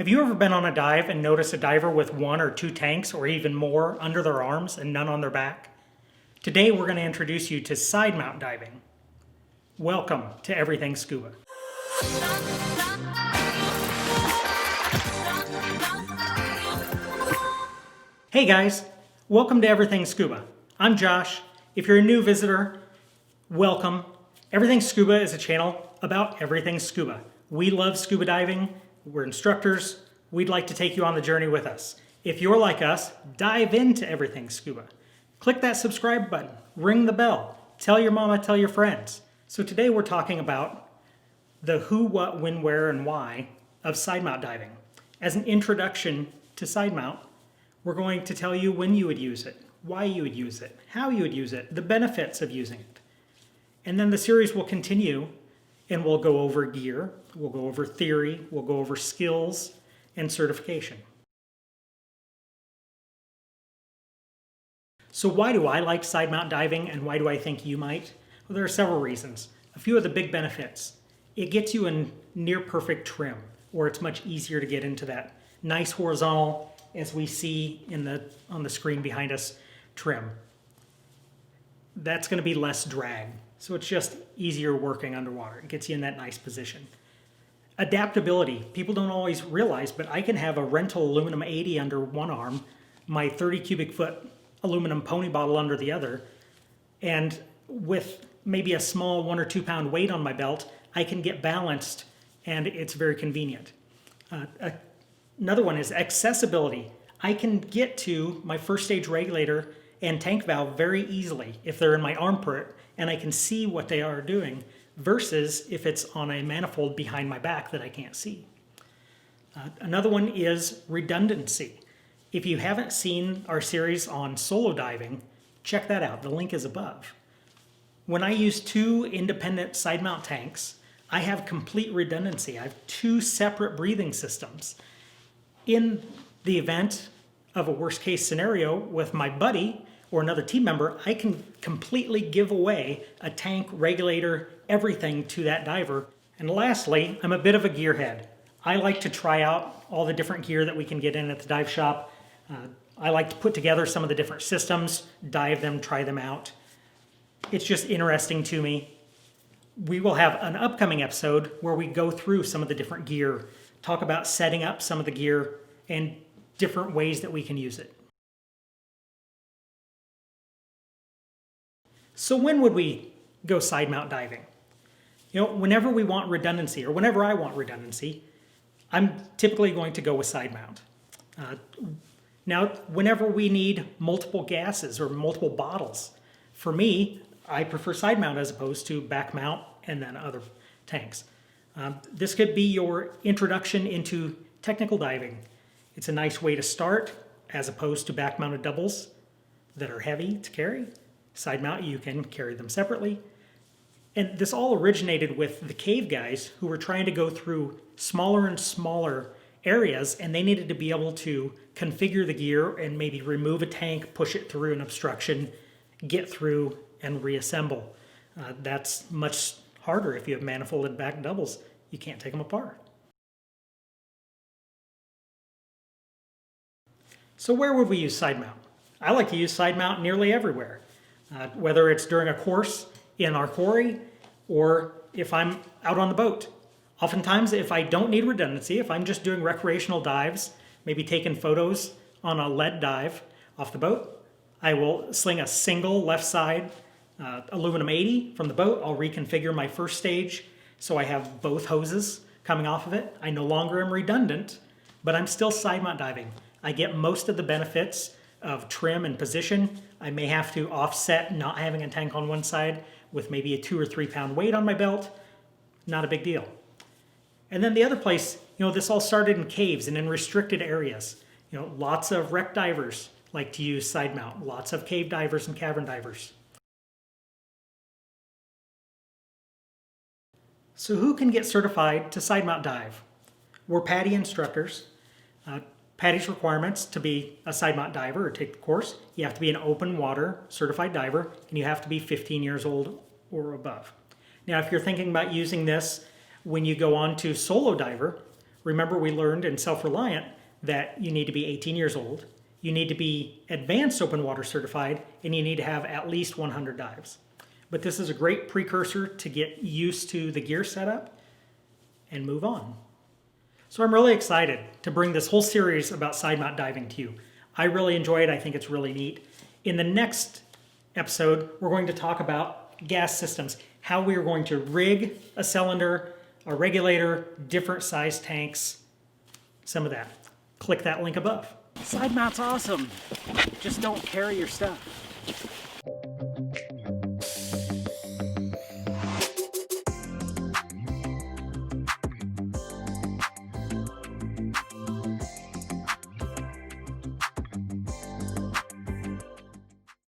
Have you ever been on a dive and noticed a diver with 1 or 2 tanks or even more under their arms and none on their back? Today we're going to introduce you to Sidemount Diving. Welcome to Everything Scuba. Hey guys, welcome to Everything Scuba. I'm Josh. If you're a new visitor, welcome. Everything Scuba is a channel about everything scuba. We love scuba diving. We're instructors. We'd like to take you on the journey with us. If you're like us, dive into Everything Scuba. Click that subscribe button, ring the bell, tell your mama, tell your friends. So today we're talking about the who, what, when, where, and why of Sidemount diving. As an introduction to Sidemount, we're going to tell you when you would use it, why you would use it, how you would use it, the benefits of using it. And then the series will continue and we'll go over gear, we'll go over theory, we'll go over skills and certification. So why do I like Sidemount diving and why do I think you might? Well, there are several reasons. A few of the big benefits. It gets you in near perfect trim, or it's much easier to get into that nice horizontal, as we see on the screen behind us, trim. That's going to be less drag. So it's just easier working underwater. It gets you in that nice position. Adaptability. People don't always realize, but I can have a rental aluminum 80 under one arm, my 30 cubic foot aluminum pony bottle under the other, and with maybe a small 1 or 2 pound weight on my belt, I can get balanced and it's very convenient. Another one is accessibility. I can get to my first stage regulator and tank valve very easily if they're in my armpit and I can see what they are doing versus if it's on a manifold behind my back that I can't see. Another one is redundancy. If you haven't seen our series on solo diving, check that out. The link is above. When I use 2 independent side mount tanks, I have complete redundancy. I have 2 separate breathing systems. In the event of a worst case scenario with my buddy or another team member, I can completely give away a tank, regulator, everything to that diver. And lastly, I'm a bit of a gearhead. I like to try out all the different gear that we can get in at the dive shop. I like to put together some of the different systems, dive them, try them out. It's just interesting to me. We will have an upcoming episode where we go through some of the different gear, talk about setting up some of the gear and different ways that we can use it. So when would we go side mount diving? You know, whenever we want redundancy or whenever I want redundancy, I'm typically going to go with side mount. Now, whenever we need multiple gases or multiple bottles, for me, I prefer side mount as opposed to back mount and then other tanks. This could be your introduction into technical diving. It's a nice way to start as opposed to back mounted doubles that are heavy to carry. Side mount, you can carry them separately. And this all originated with the cave guys who were trying to go through smaller and smaller areas, and they needed to be able to configure the gear and maybe remove a tank, push it through an obstruction, get through and reassemble. That's much harder if you have manifolded back doubles. You can't take them apart. So where would we use side mount? I like to use side mount nearly everywhere. Whether it's during a course in our quarry or if I'm out on the boat. Oftentimes, if I don't need redundancy, if I'm just doing recreational dives, maybe taking photos on a lead dive off the boat, I will sling a single left side aluminum 80 from the boat. I'll reconfigure my first stage so I have both hoses coming off of it. I no longer am redundant, but I'm still side mount diving. I get most of the benefits of trim and position. I may have to offset not having a tank on one side with maybe a 2 or 3 pound weight on my belt. Not a big deal. And then the other place, you know, this all started in caves and in restricted areas. You know, lots of wreck divers like to use side mount, lots of cave divers and cavern divers. So who can get certified to side mount dive? We're PADI instructors. PADI's requirements to be a side mount diver or take the course, you have to be an open water certified diver and you have to be 15 years old or above. Now, if you're thinking about using this when you go on to solo diver, Remember, we learned in Self-Reliant that you need to be 18 years old, you need to be advanced open water certified, and you need to have at least 100 dives. But this is a great precursor to get used to the gear setup and move on. So I'm really excited to bring this whole series about Sidemount diving to you. I really enjoy it. I think it's really neat. In the next episode, we're going to talk about gas systems, how we are going to rig a cylinder, a regulator, different size tanks, some of that. Click that link above. Sidemount's awesome. Just don't carry your stuff.